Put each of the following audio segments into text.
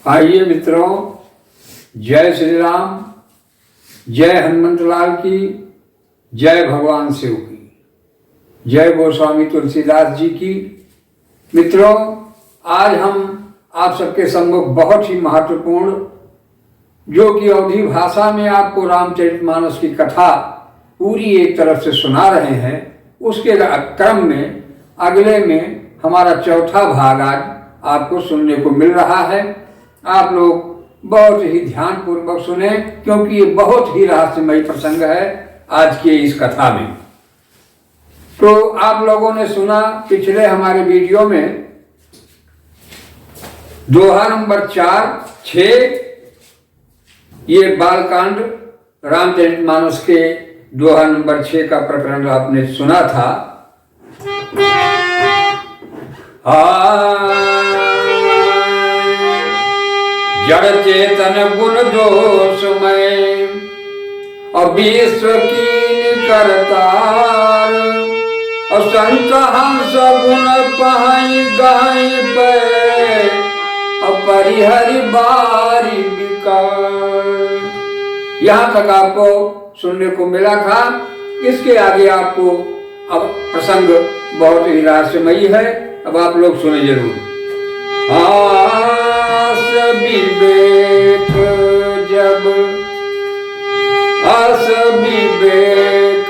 आइए मित्रों, जय श्री राम, जय हनुमंत लाल की, जय भगवान शिव की, जय गोस्वामी तुलसीदास जी की। मित्रों, आज हम आप सबके सम्मुख बहुत ही महत्वपूर्ण, जो कि अवधी भाषा में आपको रामचरितमानस की कथा पूरी एक तरफ से सुना रहे हैं, उसके क्रम में अगले में हमारा चौथा भाग आज आपको सुनने को मिल रहा है। आप लोग बहुत ही ध्यानपूर्वक सुने, क्योंकि ये बहुत ही रहस्यमयी प्रसंग है आज के इस कथा में। तो आप लोगों ने सुना पिछले हमारे वीडियो में दोहा नंबर 4, 6, ये बालकांड रामचरितमानस के दोहा नंबर 6 का प्रकरण आपने सुना था। जड़ चेतन गुण दोषमय और विश्व की करतार और संत हंस गुण पहाई गाई पे और परिहरि बारी विकार। यहाँ तक आपको सुनने को मिला था। इसके आगे आपको अब प्रसंग बहुत ही रहस्यमयी है, अब आप लोग सुने जरूर। विवेक जब विवेक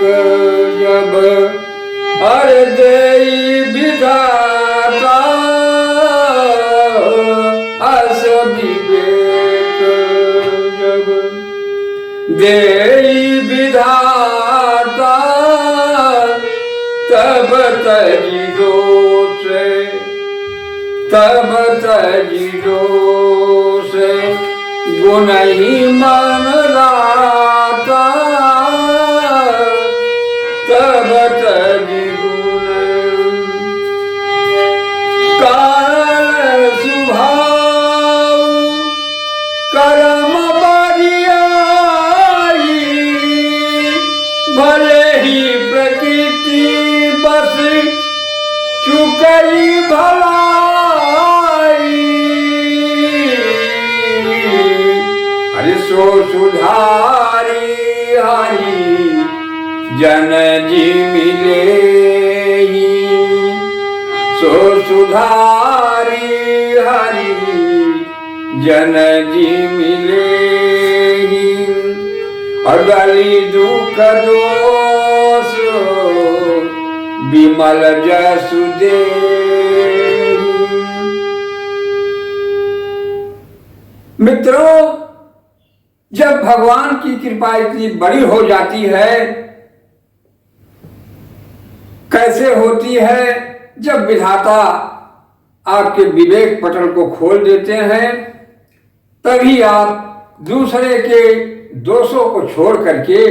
जब अरे देई विधाता विवेक जब देई विधाता तब तजी दोष गुण ही मन लाता तब तजी गुण कारण स्वभाव कर्म बरियाई भले ही प्रकृति बस चुकई भलाई सो सुधारी हरि जन जी मिले सो सुधारी हरि जन जी मिले और गली दुख दोष विमल जसु दे। मित्रों, जब भगवान की कृपा इतनी बड़ी हो जाती है, कैसे होती है? जब विधाता आपके विवेक पटल को खोल देते हैं, तभी आप दूसरे के दोषों को छोड़ करके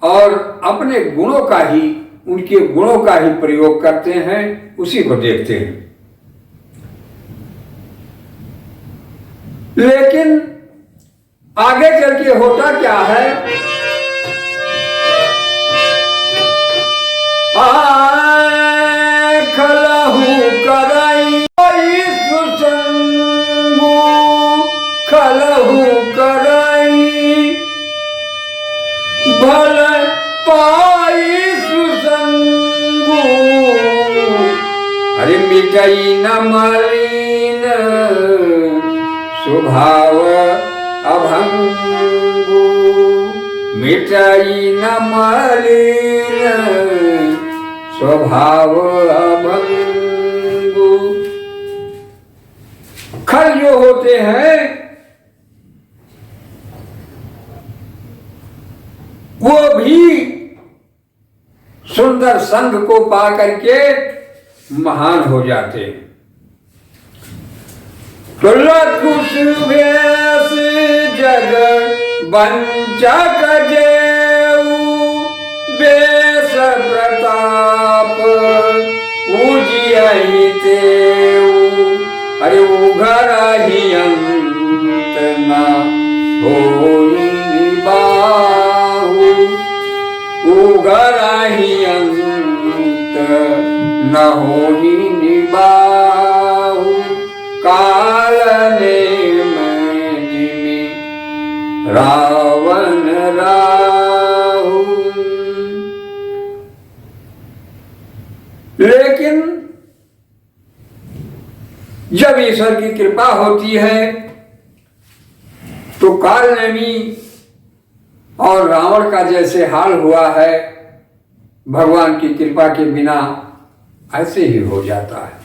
और अपने गुणों का ही, उनके गुणों का ही प्रयोग करते हैं, उसी को देखते हैं। लेकिन आगे चल के होता क्या है? खलहू कराई सुसंगु खलहू कराई भल पाई सुसंगु अरे मिटाई न मलिन स्वभाव अभंगु मिटाई न मलिन स्वभाव अभंगु। खल जो होते हैं वो भी सुंदर संग को पा करके महान हो जाते हैं। कुश व्यास जग वंचक जेऊ बेस प्रताप उजियहि तेऊ अरे उघर ही अंत न होई निबाहु उघर ही अंत न होई निबाहु काल ने रावण राहु। लेकिन जब ईश्वर की कृपा होती है तो कालनेमी और रावण का जैसे हाल हुआ है, भगवान की कृपा के बिना ऐसे ही हो जाता है।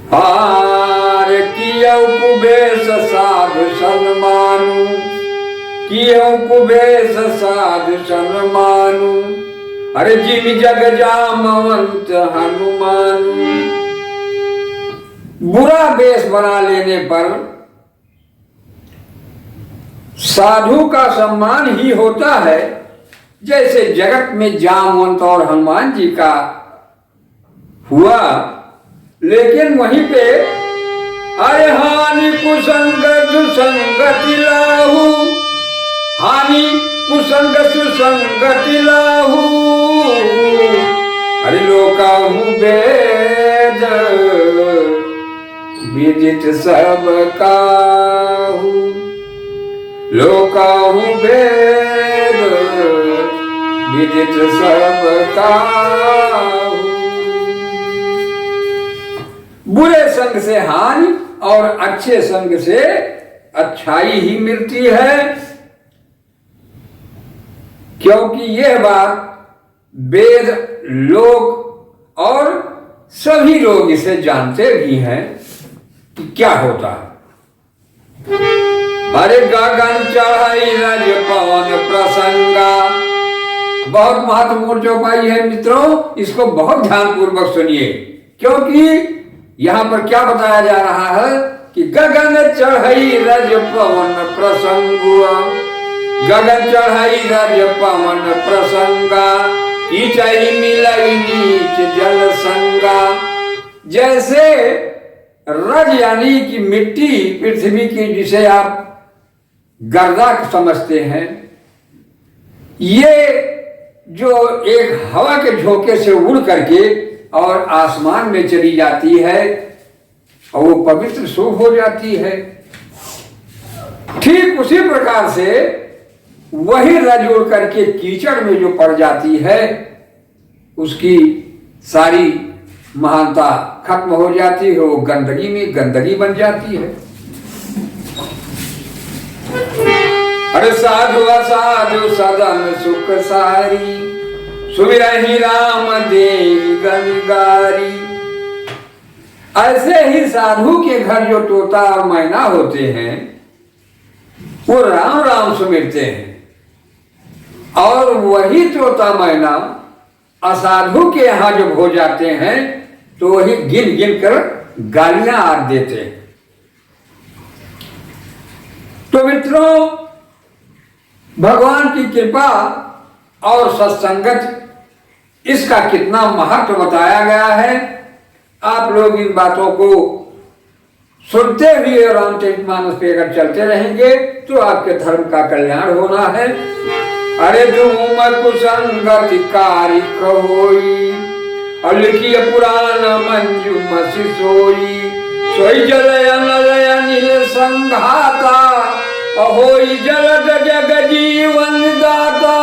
हार कियौ कुबेश साधु सन्मानु, कियौ कुबेश साधु सन्मानु, अरे जिन जग जामवंत हनुमानु। बुरा वेश बना लेने पर साधु का सम्मान ही होता है, जैसे जगत में जामवंत और हनुमान जी का हुआ। लेकिन वहीं पे अरे हानि कुसंग सुसंगति लाहू, हानि कुसंग सुसंगति लाहू, अरे लोकाहु वेद विदित सब काहू, लोकाहु वेद विदित सब काहू। बुरे संग से हानि और अच्छे संग से अच्छाई ही मिलती है, क्योंकि यह बात वेद लोग और सभी लोग इसे जानते भी हैं कि क्या होता है। अरे गगन चढ़ाई रज पवन प्रसंगा, बहुत महत्वपूर्ण चौपाई है मित्रों, इसको बहुत ध्यान पूर्वक सुनिए, क्योंकि यहां पर क्या बताया जा रहा है कि गगन चढ़ाई रज पवन प्रसंगा, गगन चढ़ाई रज पवन प्रसंगा, ईचाई मिलाई नीच जल संगा। जैसे रज यानी कि मिट्टी पृथ्वी की, जिसे आप गर्दा समझते हैं, ये जो एक हवा के झोंके से उड़ करके और आसमान में चली जाती है और वो पवित्र शुभ हो जाती है, ठीक उसी प्रकार से वही रज उड़ करके कीचड़ में जो पड़ जाती है, उसकी सारी महानता खत्म हो जाती है, वो गंदगी में गंदगी बन जाती है। अरे साधु असाधु सदन सुख सारी, सुमिरहि राम देहि गंगारी। ऐसे ही साधु के घर जो तोता और मैना होते हैं, वो राम राम सुमिरते हैं, और वही तोता मैना असाधु के यहां जब हो जाते हैं तो वही गिन गिन कर गालियां आग देते हैं। तो मित्रों, भगवान की कृपा और सत्संगत, इसका कितना महत्व बताया गया है। आप लोग इन बातों को सुनते हुए रामचरितमानस पे अगर चलते रहेंगे तो आपके धर्म का कल्याण होना है। अरे धूम कुसंगति कारिक होई, और लिखिए पुराण मंजू मसी सोई, सोई जलय नलय नील संघाता, अहोई जलद जग जीवन दाता।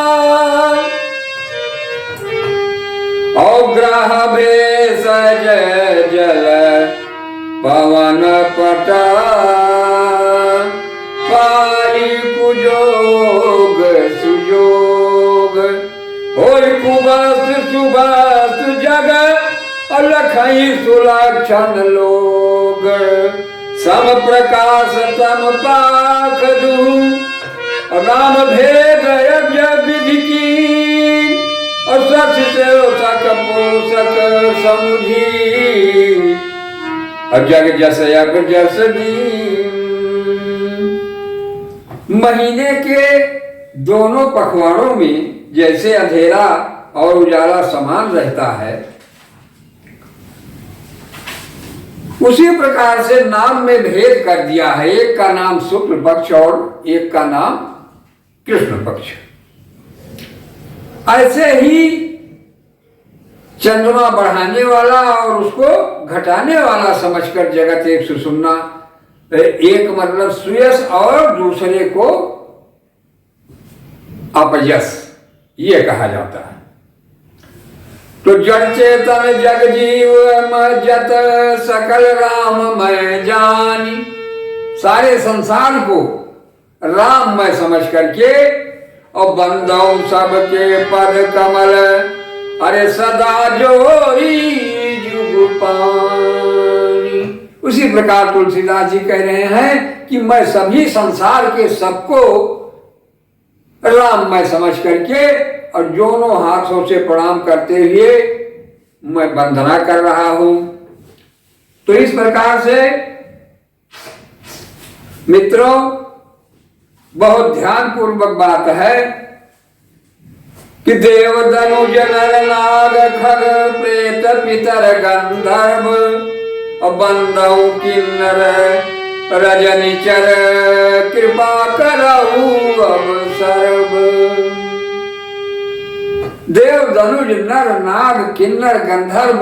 ग्रह भेष जय जल पवन पटा, पाई कुजोग सुयोग, होई कुबस सुबस जग, अलखई सुलक्षण लोग। सम प्रकाश तम पाख दू, नाम भेद यज्ञ विधि की, और सच से सक पोषक समुझी, और जग जस यग जस दीन। महीने के दोनों पखवाड़ों में जैसे अंधेरा और उजाला समान रहता है, उसी प्रकार से नाम में भेद कर दिया है। एक का नाम शुक्ल पक्ष और एक का नाम कृष्ण पक्ष। ऐसे ही चंद्रमा बढ़ाने वाला और उसको घटाने वाला समझकर जगत एक सुसुन्ना, एक मतलब सुयश और दूसरे को अपयश ये कहा जाता है। तो जड़ चेतन जग जीव जत सकल राम मैं जानी, सारे संसार को राम मैं समझ करके और बंदौ सबके पद कमल, अरे सदा जोरी जुग पानी। उसी प्रकार तुलसीदास जी कह रहे हैं कि मैं सभी संसार के सबको राम मैं समझ करके और दोनों हाथों से प्रणाम करते हुए मैं वंदना कर रहा हूं। तो इस प्रकार से मित्रों बहुत ध्यान पूर्वक बात है कि देव धनुज नर नाग खग प्रेत पितर गंधर्व और बंदौ किन्नर रजनिचर कृपा करऊ अब सर्व। देव धनुज नर नाग किन्नर गंधर्व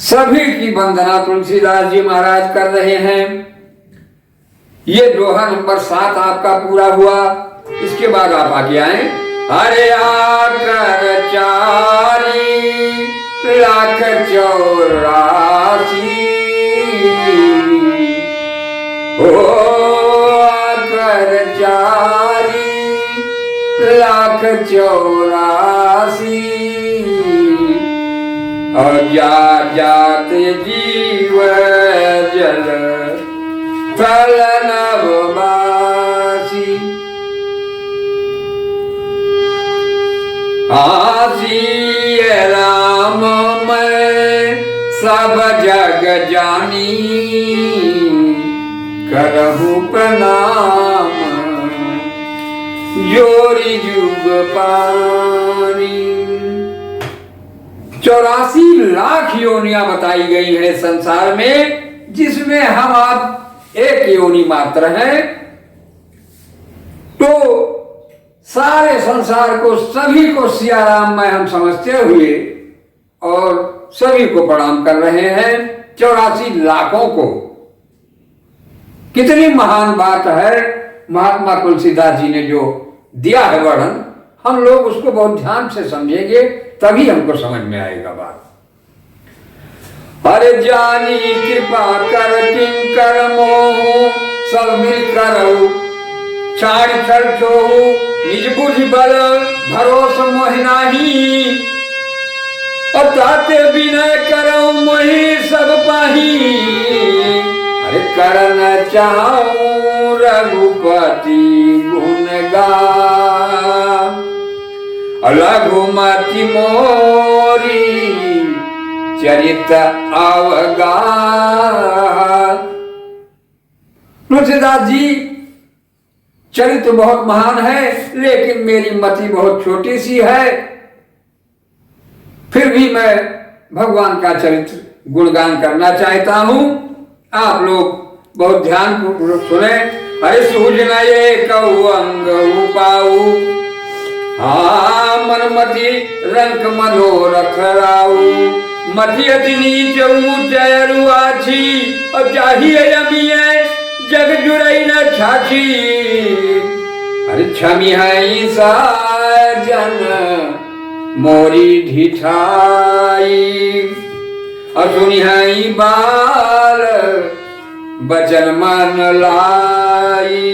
सभी की वंदना तुलसीदास जी महाराज कर रहे हैं। ये दोहा नंबर 7 आपका पूरा हुआ। इसके बाद आप आगे आए। अरे आकर 4,84,000 ओ आकर 4,84,000 और जात जीव जल थल नववासी। आसी राम मैं सब जग जानी, करहु प्रणाम जोरी जुग पानी। 84 लाख योनियां बताई गई है संसार में, जिसमें हम आप एक योनि मात्र हैं। तो सारे संसार को सभी को सिया राम में हम समझते हुए और सभी को प्रणाम कर रहे हैं। 84 लाखों को। कितनी महान बात है महात्मा तुलसीदास जी ने जो दिया है वर्णन, हम लोग उसको बहुत ध्यान से समझेंगे तभी हमको समझ में आएगा बात। अरे जानी कृपा कर किंकर मोहु सब मिल करो, छाड़ छड़ छोहु निज बुद्धि बल भरोस मोहि नाही, और ताते विनय करो मोहि सब पाही। अरे करन चाहूं रघुपति गुण गा, लघुमति मोरी चरित अवगा। तुलसीदास जी चरित्र बहुत महान है, लेकिन मेरी मति बहुत छोटी सी है। फिर भी मैं भगवान का चरित्र गुणगान करना चाहता हूं। आप लोग बहुत ध्यान पूर्वक सुने। अरे सूझनये कहू अंग उपाऊ, हाँ मनमति रंक मनोरथ राऊ, मति अति नीच ऊंच अरुआछी, और चाहिए यमिए जग जुड़ई न छाछी। अरे छमी है साजन मोरी ढिठाई, और सुनी है बाल बचन मन लाई।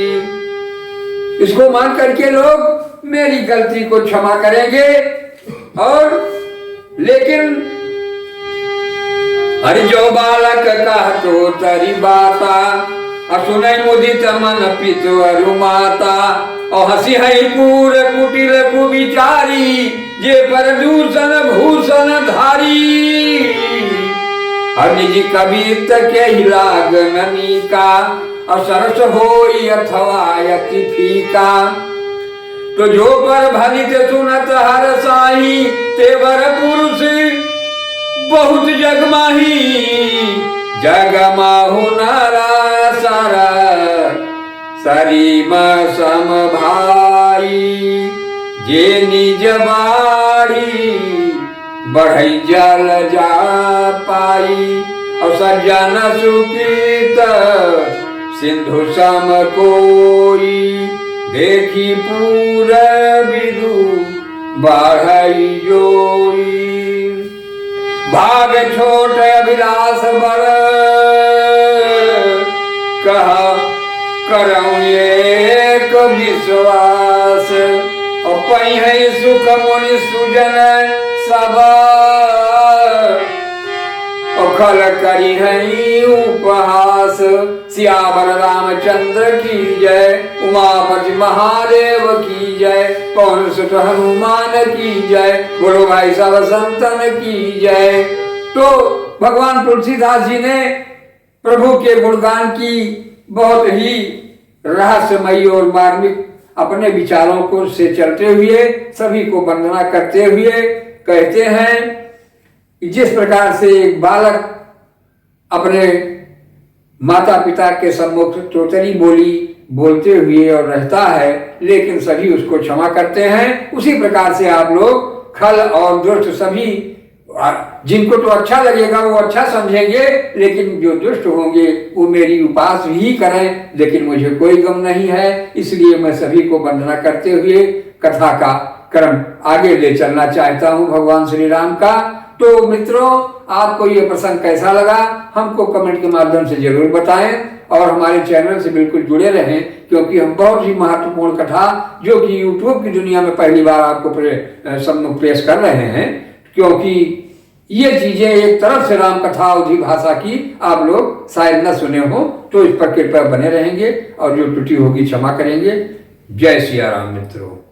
इसको मान करके लोग मेरी गलती को क्षमा करेंगे। और लेकिन अरे जो बालक कह तो तरी बाता, और सुनई मुदित मन पितु अरु माता, और हसी हई पूर कुटिल कुविचारी, जे पर दूषण भूषण धारी। और निज कवित के हिलागनी का, और सरस होई अथवा अति फीका। तो जो पर भलित सुनत हर साही, तेवर पुरुष बहुत जग माही। जग माहु नारा सारा सरीम सम भाई, जे निज बाड़ी बढ़ई जल जा पाई। और सज्जन सुकृत सिंधु सम कोई, देखी पूरा विदु बढ़ई जोई, भाग छोट अभिलाष बड़, कहा करऊं एक विश्वास, और पई सुख मुनि सुजन सब, खल करी है उपहास। सियावर रामचंद्र की जय, उमापति महादेव की जय, पवन सुत हनुमान की जय, बोलो भाई सब संतन की जय। तो भगवान तुलसीदास जी ने प्रभु के गुणगान की बहुत ही रहस्यमयी और मार्मिक अपने विचारों को से चलते हुए सभी को वंदना करते हुए कहते हैं, जिस प्रकार से एक बालक अपने माता पिता के सम्मुख तोतरी बोली बोलते हुए और रहता है, लेकिन सभी उसको क्षमा करते हैं, उसी प्रकार से आप लोग खल और दुष्ट सभी, जिनको तो अच्छा लगेगा वो अच्छा समझेंगे, लेकिन जो दुष्ट होंगे वो मेरी उपास ही करें, लेकिन मुझे कोई गम नहीं है। इसलिए मैं सभी को वंदना करते हुए कथा का क्रम आगे ले चलना चाहता हूँ भगवान श्री राम का। तो मित्रों, आपको ये प्रसंग कैसा लगा हमको कमेंट के माध्यम से जरूर बताएं, और हमारे चैनल से बिल्कुल जुड़े रहें, क्योंकि हम बहुत ही महत्वपूर्ण कथा जो कि यूट्यूब की दुनिया में पहली बार आपको सम्मुख पेश कर रहे हैं, क्योंकि ये चीजें एक तरफ से राम कथा अवधि भाषा की आप लोग शायद न सुने हो, तो इस पर कृपया बने रहेंगे और जो त्रुटि होगी क्षमा करेंगे। जय सिया राम मित्रों।